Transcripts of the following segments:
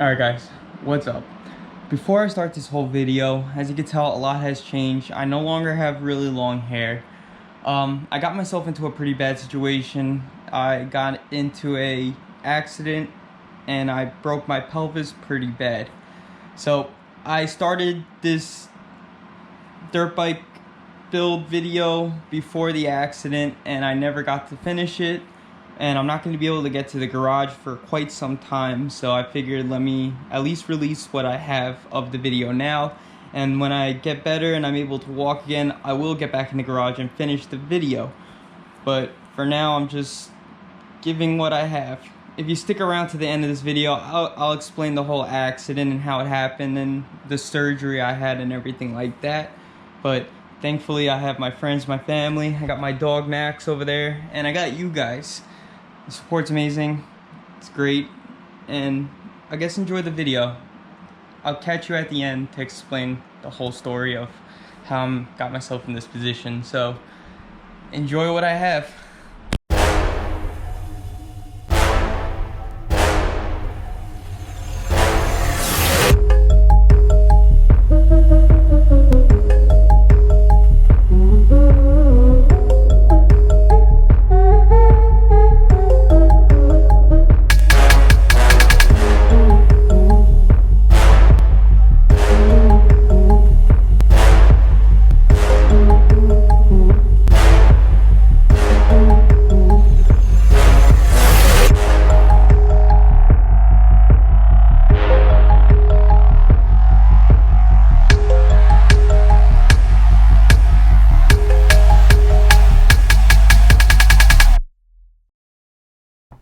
Alright guys, what's up? Before I start this whole video, as you can tell, a lot has changed. I no longer have really long hair. I got myself into a pretty bad situation. I got into a accident and I broke my pelvis pretty bad. So I started this dirt bike build video before the accident and I never got to finish it. And I'm not going to be able to get to the garage for quite some time, so I figured let me at least release what I have of the video now, and when I get better and I'm able to walk again, I will get back in the garage and finish the video. But for now, I'm just giving what I have. If you stick around to the end of this video, I'll explain the whole accident and how it happened and the surgery I had and everything like that. But thankfully I have my friends, my family, I got my dog Max over there, and I got you guys. The support's amazing, it's great, and I guess enjoy the video. I'll catch you at the end to explain the whole story of how I got myself in this position, so enjoy what I have.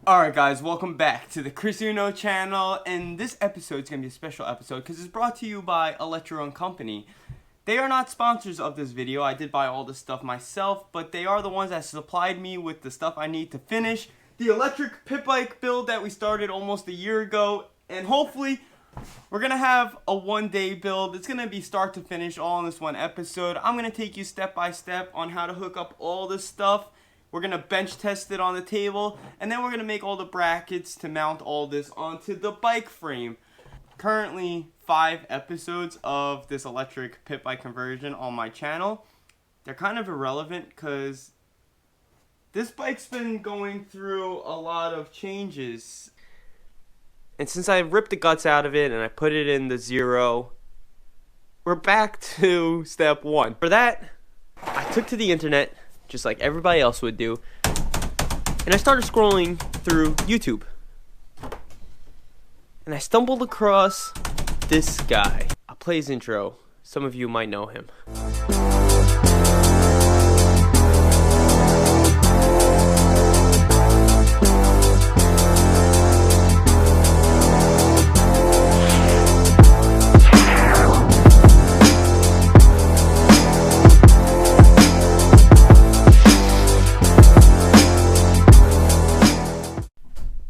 Alright guys, welcome back to the Qs138 channel, and this episode is going to be a special episode because it's brought to you by Electro&co. They are not sponsors of this video. I did buy all this stuff myself, but they are the ones that supplied me with the stuff I need to finish the electric pit bike build that we started almost a year ago, and hopefully we're going to have a one-day build. It's going to be start to finish all in this one episode. I'm going to take you step by step on how to hook up all this stuff. We're going to bench test it on the table, and then we're going to make all the brackets to mount all this onto the bike frame. Currently 5 episodes of this electric pit bike conversion on my channel. They're kind of irrelevant because this bike's been going through a lot of changes. And since I ripped the guts out of it and I put it in the 0, we're back to step 1. For that, I took to the internet, just like everybody else would do, and I started scrolling through YouTube, and I stumbled across this guy. I'll play his intro. Some of you might know him.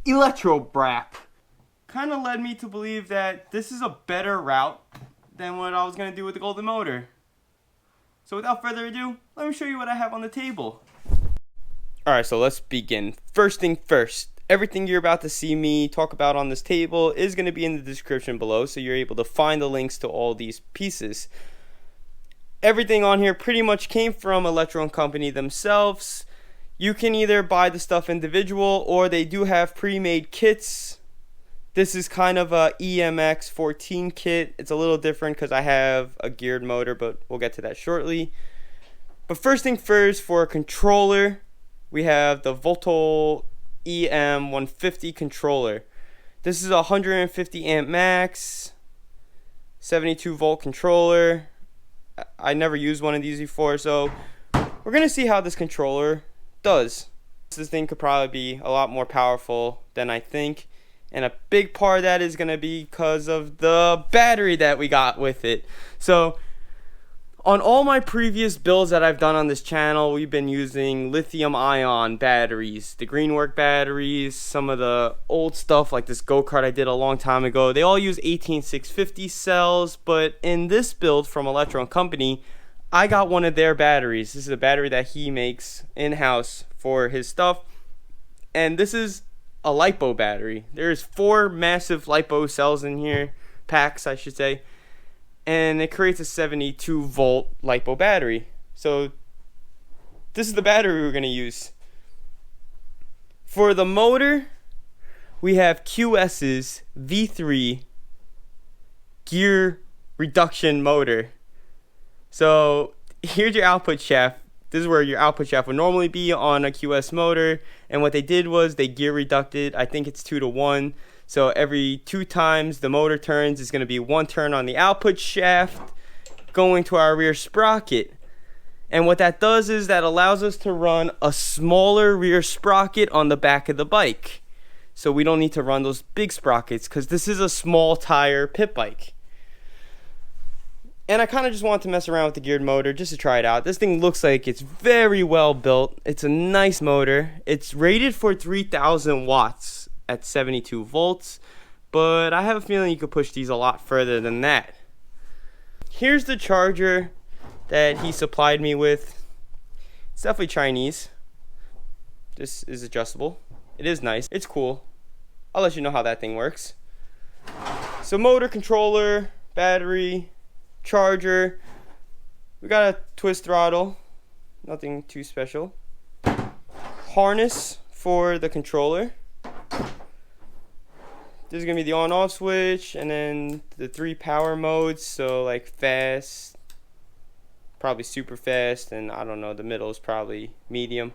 Electrobraap kind of led me to believe that this is a better route than what I was going to do with the Golden Motor. So without further ado, let me show you what I have on the table. Alright, so let's begin. First thing first, everything you're about to see me talk about on this table is going to be in the description below, so you're able to find the links to all these pieces. Everything on here pretty much came from Electro&co themselves. You can either buy the stuff individual, or they do have pre-made kits. This is kind of a EMX 14 kit. It's a little different because I have a geared motor, but we'll get to that shortly. But first thing first, for a controller, we have the Voltol EM150 controller. This is a 150 amp max, 72 volt controller. I never used one of these before, so we're going to see how this controller does. This thing could probably be a lot more powerful than I think, and a big part of that is going to be because of the battery that we got with it. So on all my previous builds that I've done on this channel, we've been using lithium-ion batteries, the Greenwork batteries, some of the old stuff like this go-kart I did a long time ago. They all use 18650 cells, but in this build from Electro&co, I got one of their batteries. This is a battery that he makes in-house for his stuff, and this is a LiPo battery. There's 4 massive LiPo cells in here, packs I should say, and it creates a 72 volt LiPo battery. So this is the battery we're going to use. For the motor, we have QS's V3 gear reduction motor. So here's your output shaft. This is where your output shaft would normally be on a QS motor, and what they did was they gear reducted. I think it's 2-to-1. So every 2 times the motor turns, is going to be 1 turn on the output shaft going to our rear sprocket. And what that does is that allows us to run a smaller rear sprocket on the back of the bike. So we don't need to run those big sprockets because this is a small tire pit bike. And I kind of just want to mess around with the geared motor just to try it out. This thing looks like it's very well built. It's a nice motor. It's rated for 3,000 watts at 72 volts. But I have a feeling you could push these a lot further than that. Here's the charger that he supplied me with. It's definitely Chinese. This is adjustable. It is nice. It's cool. I'll let you know how that thing works. So motor, controller, battery, charger. We got a twist throttle. Nothing too special. Harness for the controller. This is going to be the on-off switch, and then the 3 power modes. So like fast, probably super fast, and I don't know, the middle is probably medium.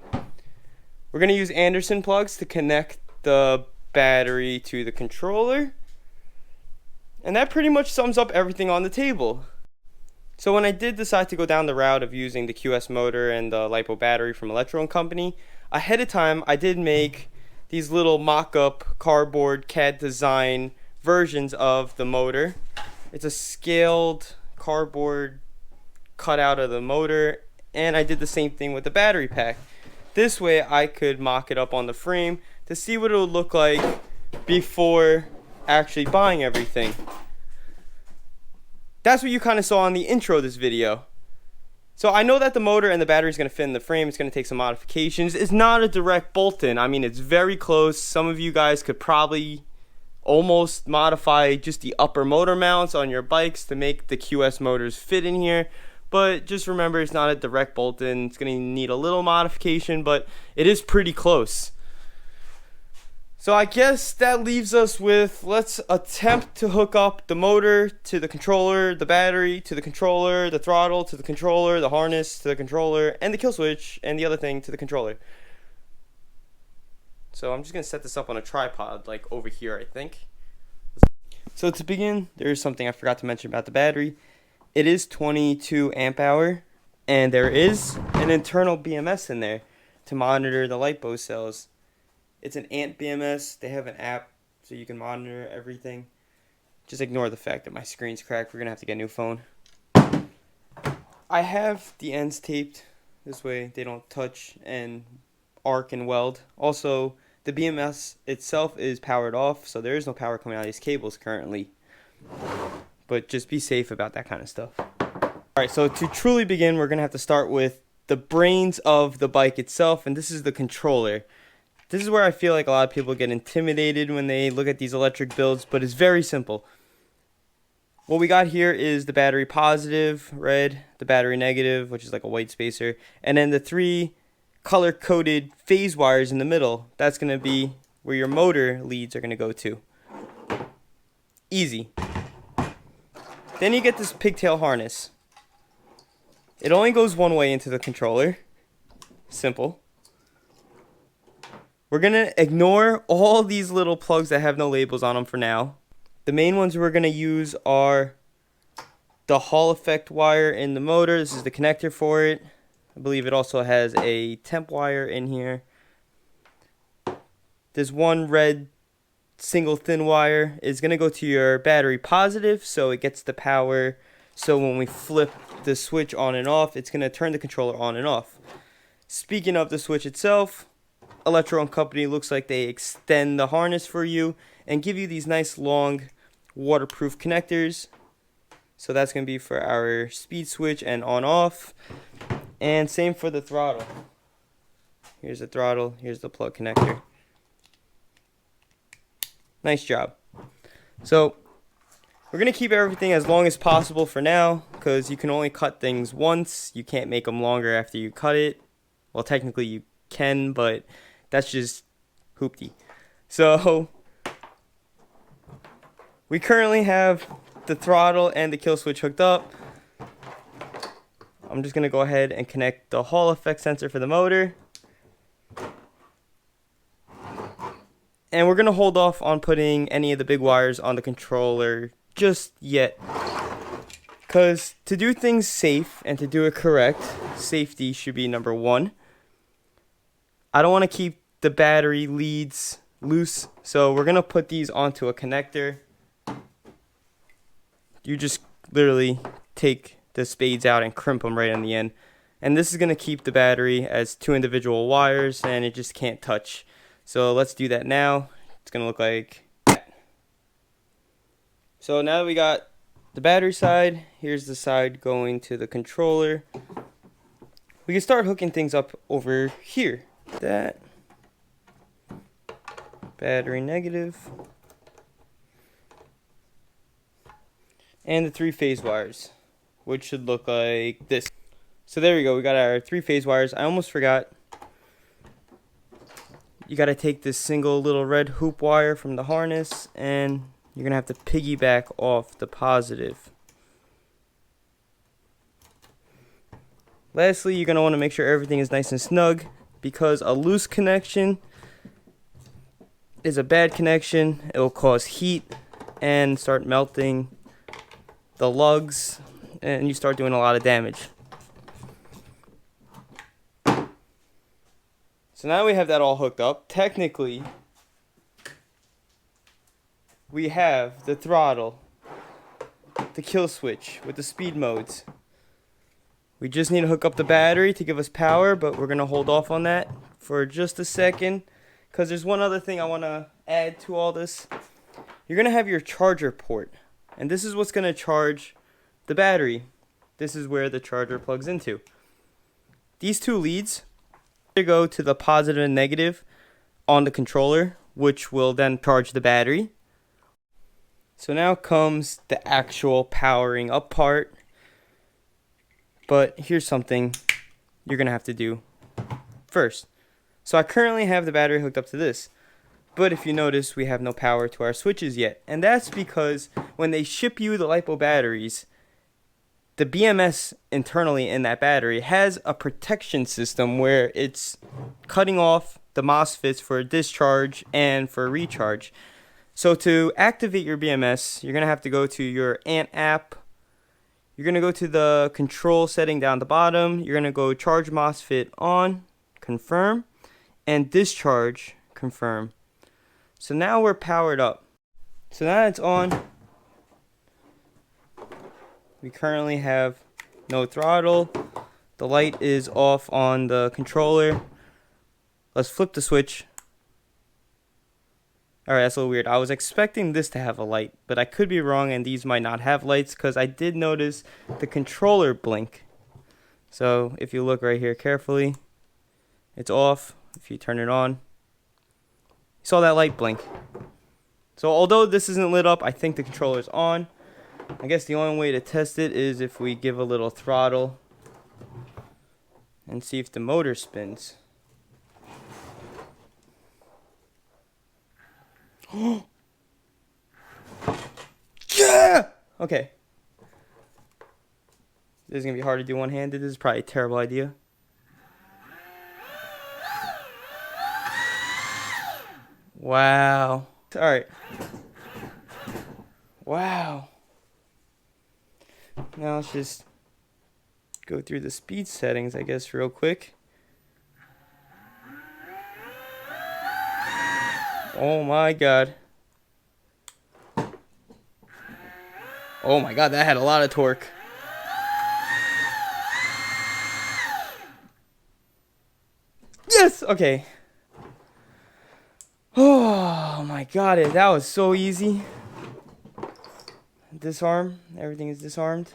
We're going to use Anderson plugs to connect the battery to the controller. And that pretty much sums up everything on the table. So when I did decide to go down the route of using the QS motor and the LiPo battery from Electro&co, ahead of time I did make these little mock-up cardboard CAD design versions of the motor. It's a scaled cardboard cutout of the motor, and I did the same thing with the battery pack. This way I could mock it up on the frame to see what it would look like before actually buying everything. That's what you kind of saw in the intro of this video. So I know that the motor and the battery is going to fit in the frame. It's going to take some modifications. It's not a direct bolt-in. I mean, it's very close. Some of you guys could probably almost modify just the upper motor mounts on your bikes to make the QS motors fit in here. But just remember, it's not a direct bolt-in. It's going to need a little modification, but it is pretty close. So I guess that leaves us with, let's attempt to hook up the motor to the controller, the battery to the controller, the throttle to the controller, the harness to the controller, and the kill switch and the other thing to the controller. So I'm just going to set this up on a tripod, like over here, I think. So to begin, there is something I forgot to mention about the battery. It is 22 amp hour, and there is an internal BMS in there to monitor the LiPo cells. It's an Ant BMS. They have an app so you can monitor everything. Just ignore the fact that my screen's cracked. We're going to have to get a new phone. I have the ends taped. This way they don't touch and arc and weld. Also, the BMS itself is powered off, so there is no power coming out of these cables currently. But just be safe about that kind of stuff. Alright, so to truly begin, we're going to have to start with the brains of the bike itself, and this is the controller. This is where I feel like a lot of people get intimidated when they look at these electric builds, but it's very simple. What we got here is the battery positive, red, the battery negative, which is like a white spacer, and then the 3 color-coded phase wires in the middle. That's going to be where your motor leads are going to go to. Easy. Then you get this pigtail harness. It only goes one way into the controller. Simple. We're going to ignore all these little plugs that have no labels on them for now. The main ones we're going to use are the Hall effect wire in the motor. This is the connector for it. I believe it also has a temp wire in here. This one red single thin wire is going to go to your battery positive, so it gets the power. So when we flip the switch on and off, it's going to turn the controller on and off. Speaking of the switch itself, Electro&co looks like they extend the harness for you and give you these nice long waterproof connectors. So that's going to be for our speed switch and on off. And same for the throttle. Here's the throttle, here's the plug connector. Nice job. So we're going to keep everything as long as possible for now, because you can only cut things once. You can't make them longer after you cut it. Well, technically you can, but that's just hoopty. So we currently have the throttle and the kill switch hooked up. I'm just going to go ahead and connect the Hall effect sensor for the motor. And we're going to hold off on putting any of the big wires on the controller just yet. Because to do things safe and to do it correct, safety should be number one. I don't want to keep the battery leads loose, so we're going to put these onto a connector. You just literally take the spades out and crimp them right on the end. And this is going to keep the battery as two individual wires, and it just can't touch. So let's do that now. It's going to look like that. So now that we got the battery side, here's the side going to the controller. We can start hooking things up over here. That. Battery negative. And the 3-phase wires, which should look like this. So there we go, we got our 3-phase wires. I almost forgot. You got to take this single little red hoop wire from the harness, and you're going to have to piggyback off the positive. Lastly, you're going to want to make sure everything is nice and snug, because a loose connection is a bad connection. It will cause heat and start melting the lugs, and you start doing a lot of damage. So now we have that all hooked up. Technically, we have the throttle, the kill switch with the speed modes. We just need to hook up the battery to give us power, but we're going to hold off on that for just a second, because there's one other thing I want to add to all this. You're going to have your charger port, and this is what's going to charge the battery. This is where the charger plugs into. These two leads go to the positive and negative on the controller, which will then charge the battery. So now comes the actual powering up part. But here's something you're going to have to do first. So I currently have the battery hooked up to this. But if you notice, we have no power to our switches yet. And that's because when they ship you the LiPo batteries, the BMS internally in that battery has a protection system where it's cutting off the MOSFETs for discharge and for recharge. So to activate your BMS, you're going to have to go to your Ant app. You're going to go to the control setting down the bottom. You're going to go charge MOSFET on, confirm, and discharge, confirm. So now we're powered up. So now it's on. We currently have no throttle. The light is off on the controller. Let's flip the switch. Alright, that's a little weird. I was expecting this to have a light, but I could be wrong and these might not have lights, because I did notice the controller blink. So if you look right here carefully, it's off. If you turn it on, you saw that light blink. So although this isn't lit up, I think the controller's on. I guess the only way to test it is if we give a little throttle and see if the motor spins. Yeah! Okay. This is going to be hard to do one-handed. This is probably a terrible idea. Wow. Alright. Wow. Now let's just go through the speed settings, I guess, real quick. Oh my god. Oh my god, that had a lot of torque. Yes! Okay. Oh my god, that was so easy. Disarm. Everything is disarmed.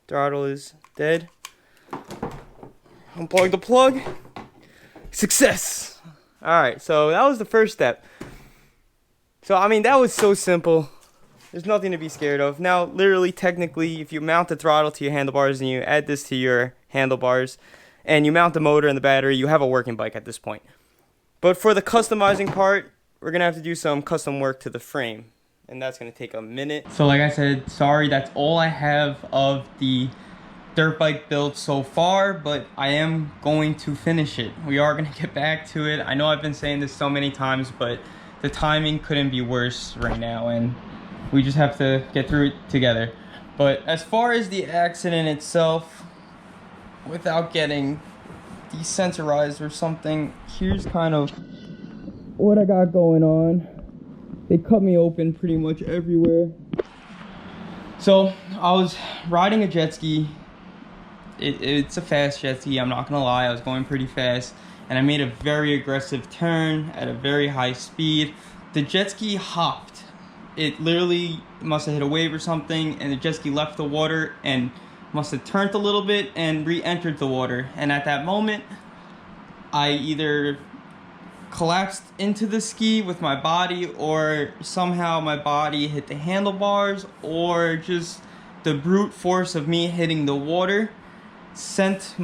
Throttle is dead. Unplug the plug. Success! Alright, so that was the first step. So, I mean, that was so simple. There's nothing to be scared of. Now, literally, technically, if you mount the throttle to your handlebars and you add this to your handlebars and you mount the motor and the battery, you have a working bike at this point. But for the customizing part, we're going to have to do some custom work to the frame. And that's going to take a minute. So like I said, sorry, that's all I have of the dirt bike build so far, but I am going to finish it. We are going to get back to it. I know I've been saying this so many times, but the timing couldn't be worse right now, and we just have to get through it together. But as far as the accident itself, without getting desensorized or something, here's kind of what I got going on. They cut me open pretty much everywhere. So I was riding a jet ski. It's a fast jet ski, I'm not gonna lie. I was going pretty fast and I made a very aggressive turn at a very high speed. The jet ski hopped. It literally must have hit a wave or something, and the jet ski left the water and must have turned a little bit and re-entered the water. And at that moment, I either collapsed into the ski with my body, or somehow my body hit the handlebars, or just the brute force of me hitting the water sent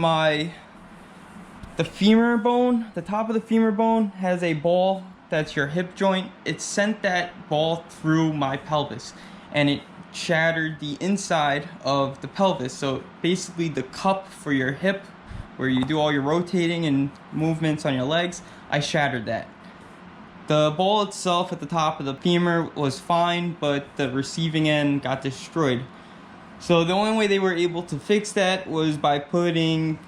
the femur bone, the top of the femur bone has a ball that's your hip joint. It sent that ball through my pelvis and it shattered the inside of the pelvis. So basically the cup for your hip, where you do all your rotating and movements on your legs, I shattered that. The ball itself at the top of the femur was fine, but the receiving end got destroyed. So the only way they were able to fix that was by putting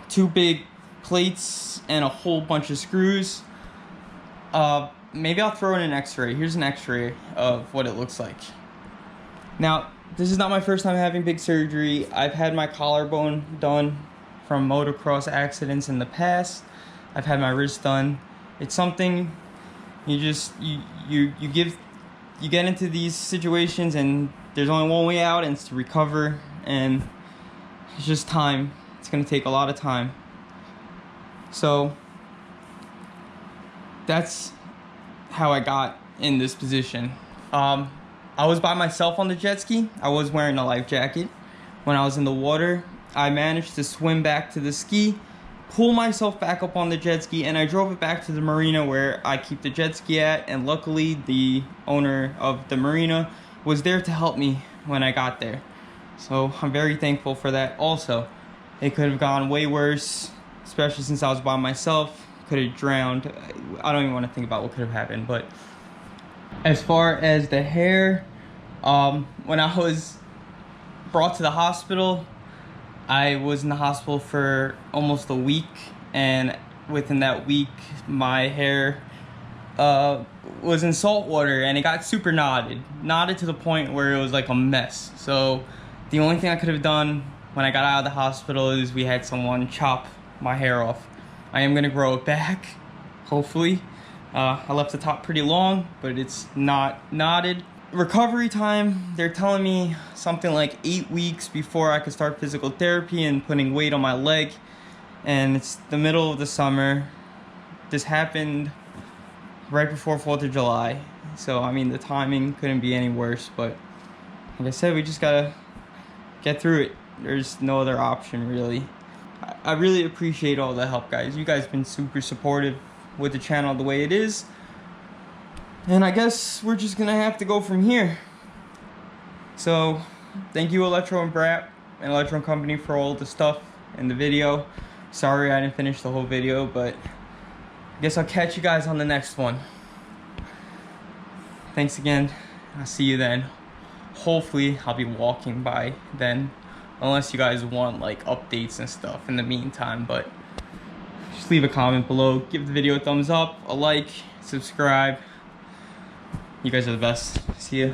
2 big plates and a whole bunch of screws. Maybe I'll throw in an x-ray. Here's an x-ray of what it looks like. Now, this is not my first time having big surgery. I've had my collarbone done from motocross accidents in the past. I've had my wrist done. It's something you get into these situations and there's only one way out, and it's to recover, and it's just time. It's gonna take a lot of time. So that's how I got in this position. I was by myself on the jet ski. I was wearing a life jacket. When I was in the water, I managed to swim back to the ski, pull myself back up on the jet ski, and I drove it back to the marina where I keep the jet ski at, and luckily the owner of the marina was there to help me when I got there. So I'm very thankful for that also. It could have gone way worse, especially since I was by myself. Could have drowned. I don't even want to think about what could have happened. But as far as the hair, when I was brought to the hospital, I was in the hospital for almost a week, and within that week my hair was in salt water and it got super knotted to the point where it was like a mess. So the only thing I could have done when I got out of the hospital is we had someone chop my hair off. I am gonna grow it back, hopefully. I left the top pretty long, but it's not knotted. Recovery time, they're telling me something like 8 weeks before I could start physical therapy and putting weight on my leg. And it's the middle of the summer. This happened right before 4th of July. So, I mean, the timing couldn't be any worse, but like I said, we just gotta get through it. There's no other option, really. I really appreciate all the help, guys. You guys have been super supportive with the channel the way it is. And I guess we're just gonna have to go from here. So, thank you Electrobraap and Electro Company for all the stuff in the video. Sorry I didn't finish the whole video, but I guess I'll catch you guys on the next one. Thanks again. I'll see you then. Hopefully I'll be walking by then, unless you guys want like updates and stuff in the meantime. But just leave a comment below, give the video a thumbs up, a like, subscribe. You guys are the best. See ya.